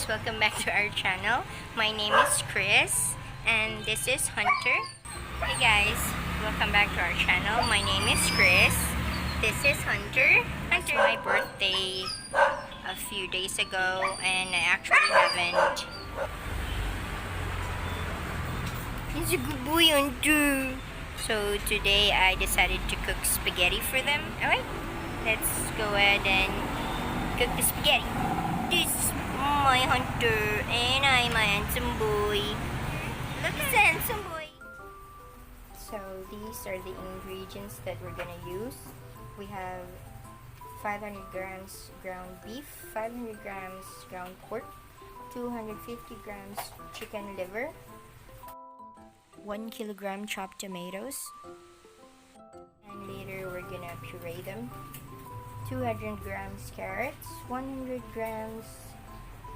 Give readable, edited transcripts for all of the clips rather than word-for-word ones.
guys, welcome back to our channel. My name is Chris and this is Hunter. Hey guys, welcome back to our channel. My name is Chris. This is Hunter. It's my birthday a few days ago and I actually haven't. He's a good boy, Hunter. So today I decided to cook spaghetti for them. Alright, let's go ahead and cook the spaghetti. This is my Hunter and I'm a handsome boy. Look at the handsome boy. So these are the ingredients that we're gonna use. We have 500 grams ground beef, 500 grams ground pork, 250 grams chicken liver, 1 kilogram chopped tomatoes, and later we're gonna puree them. 200 grams carrots, 100 grams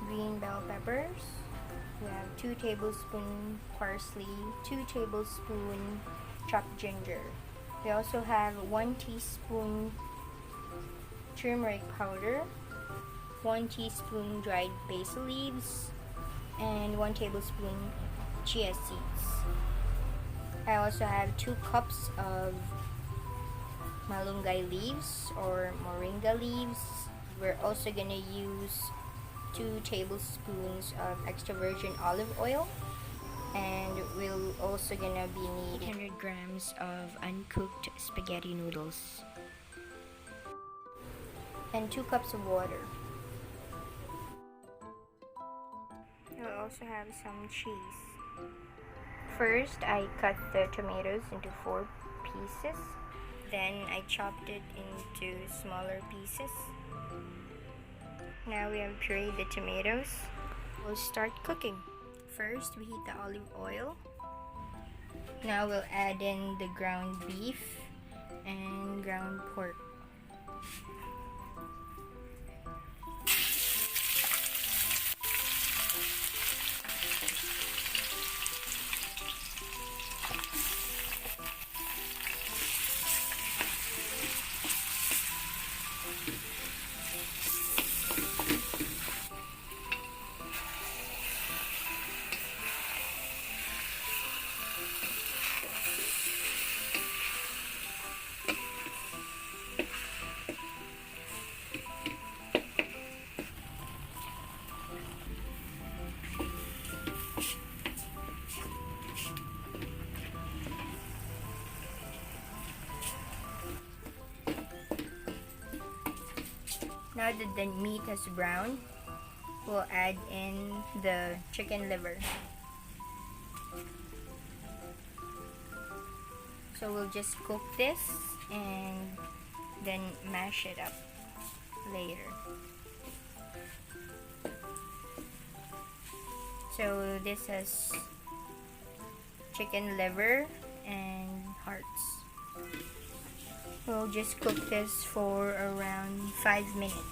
green bell peppers. We have 2 tablespoons parsley, 2 tablespoons chopped ginger. We also have 1 teaspoon turmeric powder, 1 teaspoon dried basil leaves, and 1 tablespoon chia seeds. I also have 2 cups of malunggay leaves or moringa leaves. We're also gonna use 2 tablespoons of extra virgin olive oil, and we're also gonna be needing 100 grams of uncooked spaghetti noodles and 2 cups of water. We'll also have some cheese. First, I cut the tomatoes into 4 pieces. Then I chopped it into smaller pieces. Now we have pureed the tomatoes. We'll start cooking. First, we heat the olive oil. Now we'll add in the ground beef and ground pork. Now that the meat has browned, we'll add in the chicken liver. So we'll just cook this and then mash it up later. So this has chicken liver and hearts. We'll just cook this for around 5 minutes.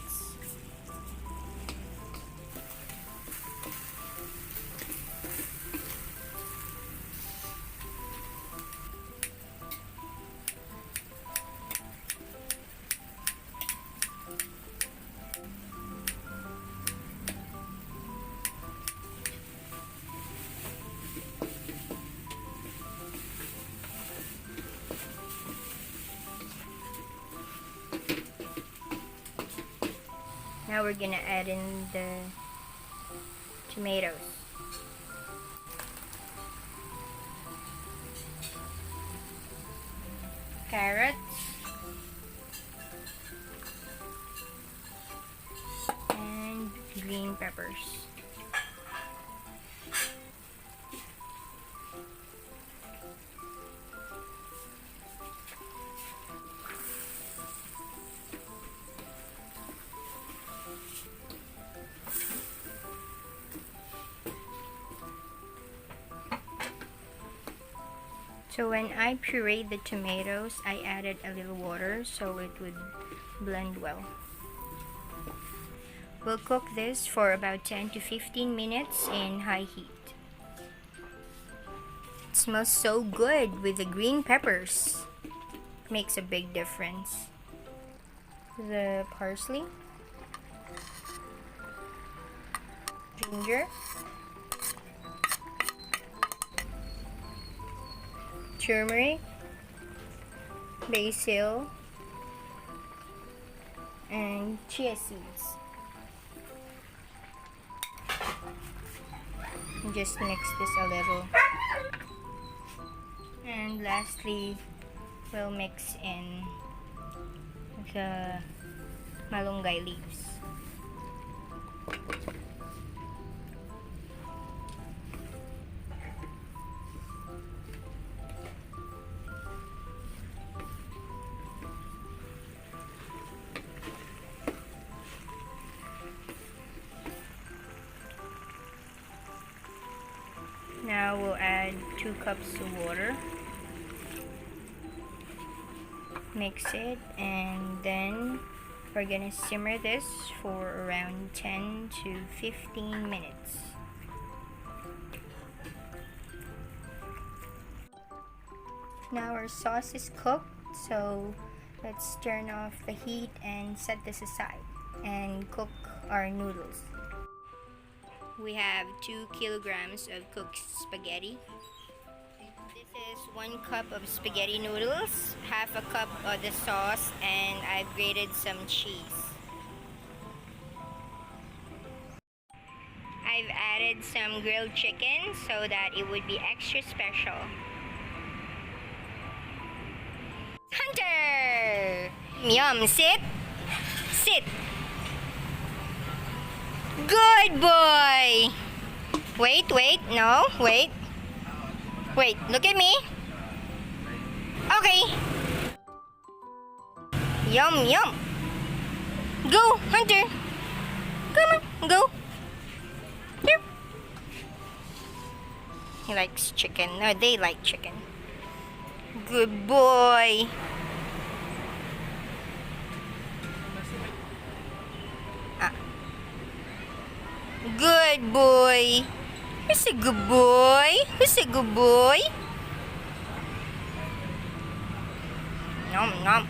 Now we're gonna add in the tomatoes. Carrots. And green peppers. So when I pureed the tomatoes, I added a little water so it would blend well. We'll cook this for about 10 to 15 minutes in high heat. It smells so good with the green peppers. Makes a big difference. The parsley. ginger, turmeric, basil, and chia seeds. Just mix this a little. And lastly, we'll mix in the malunggay leaves. Now we'll add 2 cups of water. Mix it, and then we're gonna simmer this for around 10 to 15 minutes. Now our sauce is cooked, so let's turn off the heat and set this aside and cook our noodles. We have 2 kilograms of cooked spaghetti. This is 1 cup of spaghetti noodles, half a cup of the sauce, and I've grated some cheese. I've added some grilled chicken so that it would be extra special. Hunter! Yum, sit! Sit! Good boy! Wait, no, wait. Wait, look at me. Okay. Yum, yum. Go, Hunter. Come on, go. Here. He likes chicken. No, they like chicken. Good boy. Good boy. Who's a good boy? Who's a good boy? Nom nom.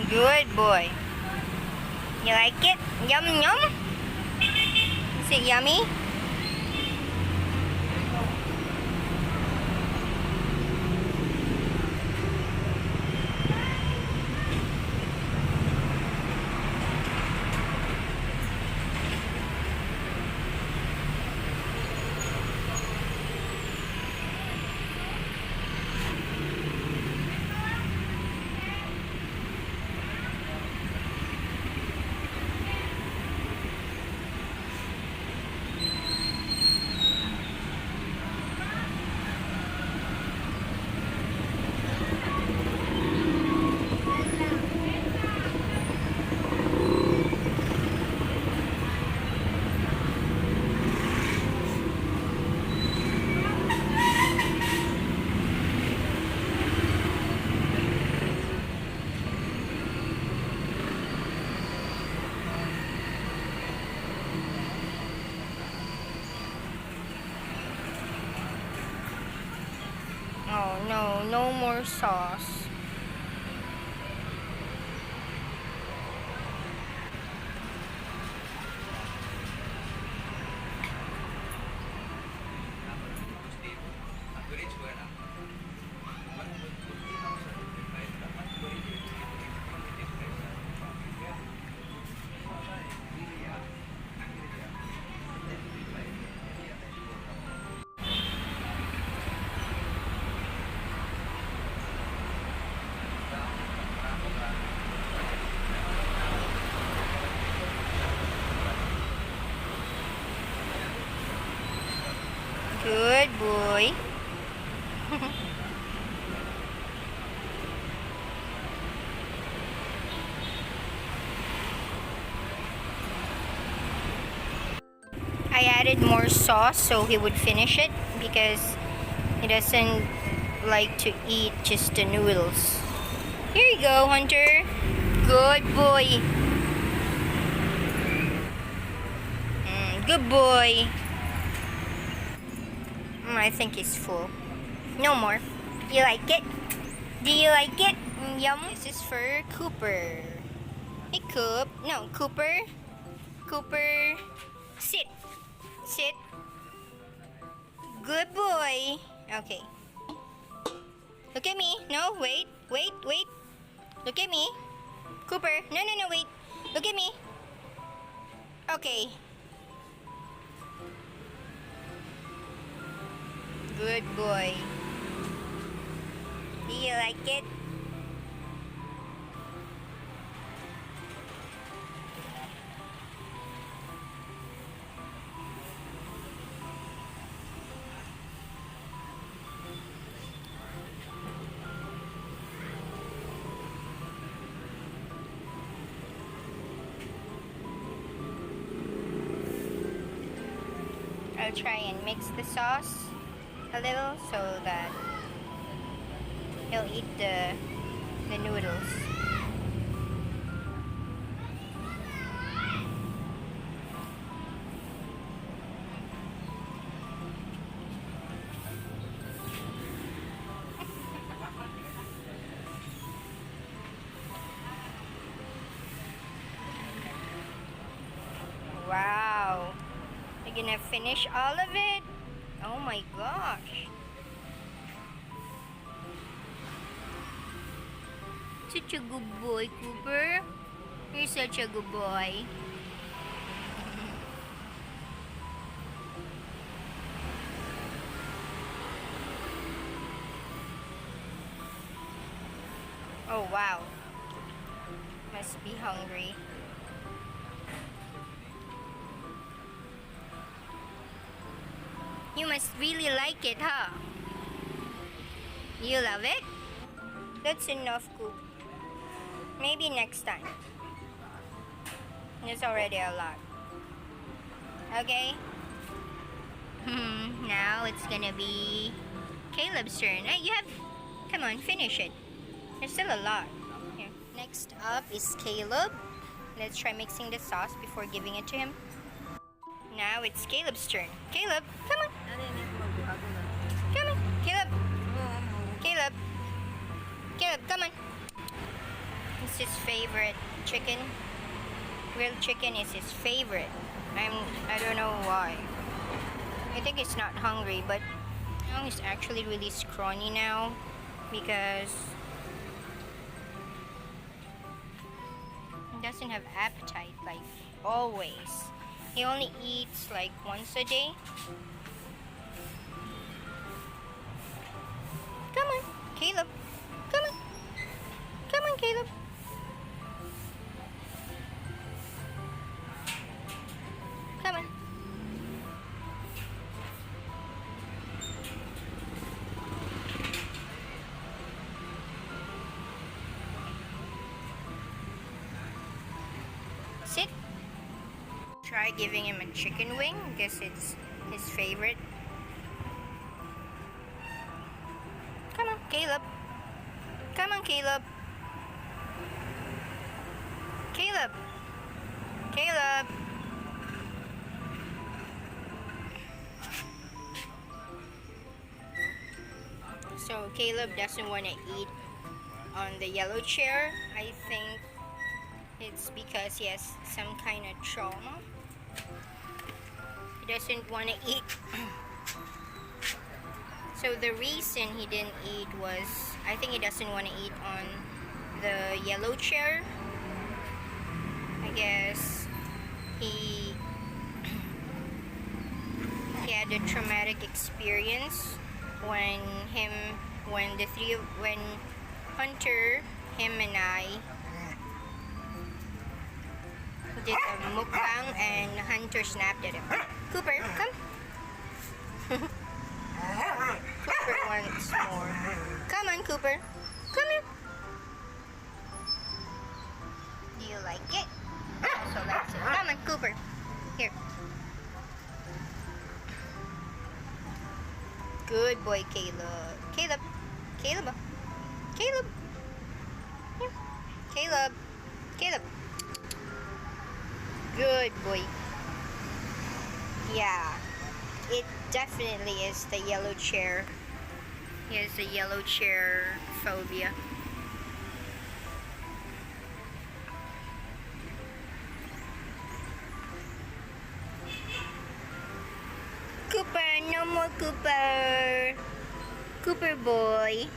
Good boy. You like it? Yum yum? Is it yummy? Oh no, no more sauce. Good boy. I added more sauce so he would finish it because he doesn't like to eat just the noodles. Here you go, Hunter. Good boy. Good boy. I think he's full. No more. You like it? Do you like it? Yum. This is for Cooper. Hey, Coop. No, Cooper. Cooper. Sit. Sit. Good boy. Okay. Look at me. No, wait. Wait, wait. Look at me. Cooper. No, no, no, wait. Look at me. Okay. Good boy. Do you like it? I'll try and mix the sauce a little so that he'll eat the noodles. Wow. You're gonna finish all of it? Oh my gosh. Such a good boy, Cooper. You're such a good boy. Oh wow. Must be hungry. You must really like it, huh? You love it? That's enough, Coop. Maybe next time. It's already a lot. Okay? Now it's gonna be Caleb's turn. Hey, you have... Come on, finish it. There's still a lot. Here. Next up is Caleb. Let's try mixing the sauce before giving it to him. Now it's Caleb's turn. Caleb, come on. Come on. Caleb. Caleb. Caleb, come on. It's his favorite chicken. Grilled chicken is his favorite. I don't know why. I think he's not hungry, but now he's actually really scrawny now because he doesn't have appetite like always. He only eats like once a day. Come on, Caleb. Come on. Come on, Caleb. Come on. Sit. Try giving him a chicken wing because it's his favorite. Come on, Caleb. Come on, Caleb. Caleb. Caleb. So Caleb doesn't want to eat on the yellow chair. I think it's because he has some kind of trauma. He doesn't want to eat. So the reason he didn't eat was, I think he doesn't want to eat on the yellow chair. I guess he had a traumatic experience when Hunter, him and I did a mukbang and Hunter snapped at him. Cooper, come. Cooper wants more. Come on, Cooper. Come here. Do you like it? Also likes it. Come on, Cooper. Here. Good boy, Caleb. Caleb. Caleb. Caleb. Here. Caleb. Caleb. Good boy. Yeah. It definitely is the yellow chair. He has a yellow chair phobia. Cooper, no more Cooper. Cooper boy.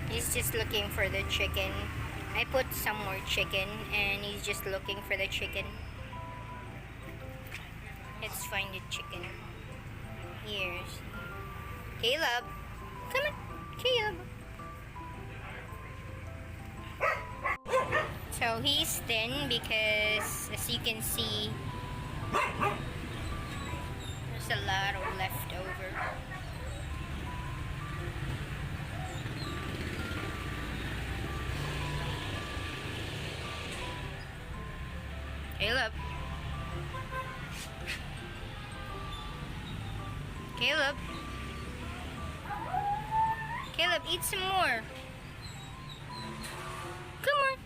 He's just looking for the chicken. I put some more chicken and he's just looking for the chicken. Let's find the chicken. Here's Caleb. Come on, Caleb. So he's thin because, as you can see, there's a lot of leftover. Caleb. Caleb. Caleb, eat some more. Come on.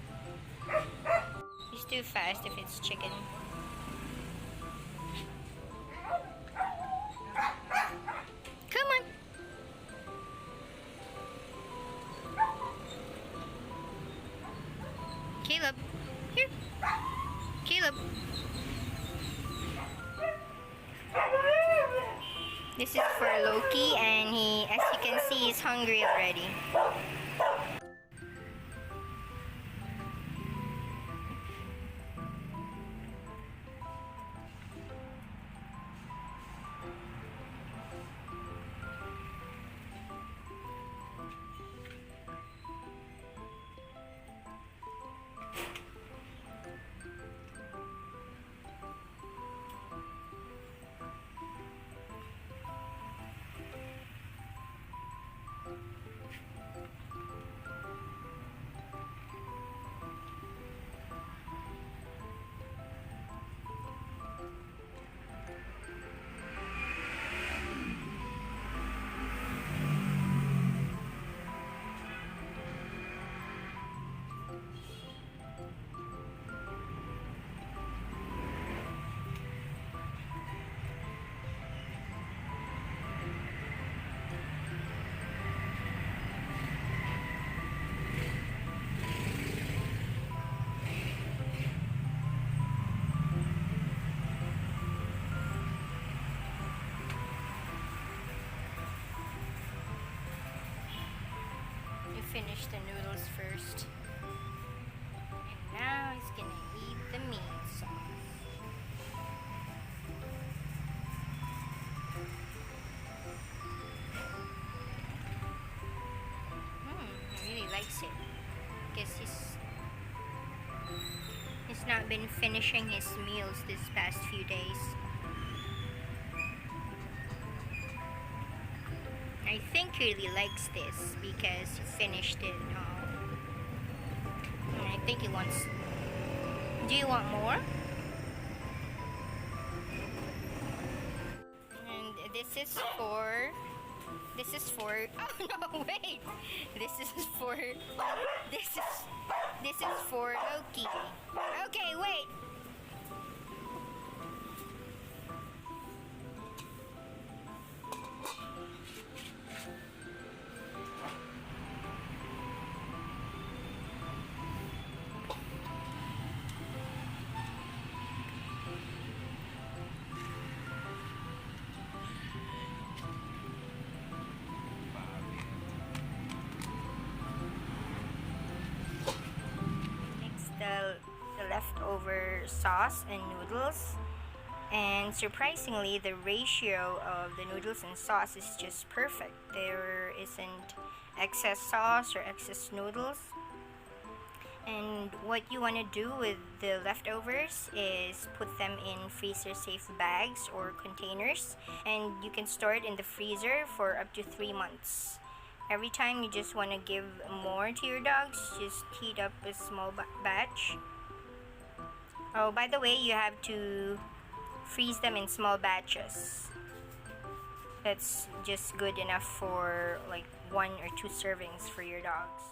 He's too fast if it's chicken. Come on. Caleb. Here. Caleb. This is for Loki, and he, as you can see, he's hungry already. Finish the noodles first. And now he's gonna eat the meat sauce. He really likes it. Guess he's not been finishing his meals this past few days. I think he really likes this because he finished it all. And I think he wants... Do you want more? And this is for... Oh no, wait! This is for Loki. Okay, wait! sauce and noodles. And surprisingly, the ratio of the noodles and sauce is just perfect. There isn't excess sauce or excess noodles. And what you want to do with the leftovers is put them in freezer safe bags or containers, and you can store it in the freezer for up to 3 months. Every time you just want to give more to your dogs, just heat up a small batch. Oh, by the way, you have to freeze them in small batches. That's just good enough for like 1 or 2 servings for your dogs.